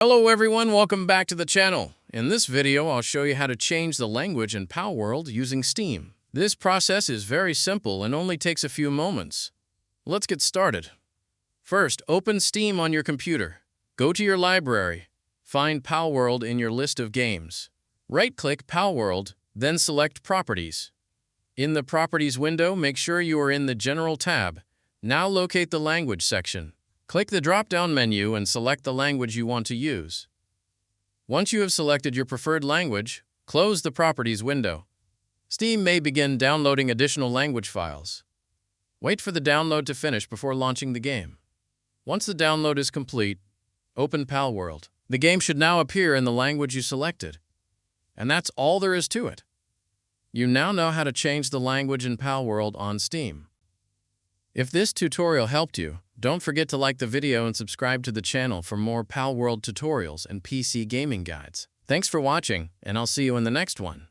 Hello everyone, welcome back to the channel. In this video, I'll show you how to change the language in Palworld using Steam. This process is very simple and only takes a few moments. Let's get started. First, open Steam on your computer. Go to your library. Find Palworld in your list of games. Right-click Palworld, then select Properties. In the Properties window, make sure you are in the General tab. Now locate the Language section. Click the drop-down menu and select the language you want to use. Once you have selected your preferred language, close the Properties window. Steam may begin downloading additional language files. Wait for the download to finish before launching the game. Once the download is complete, open Palworld. The game should now appear in the language you selected. And that's all there is to it. You now know how to change the language in Palworld on Steam. If this tutorial helped you, don't forget to like the video and subscribe to the channel for more Palworld tutorials and PC gaming guides. Thanks for watching, and I'll see you in the next one.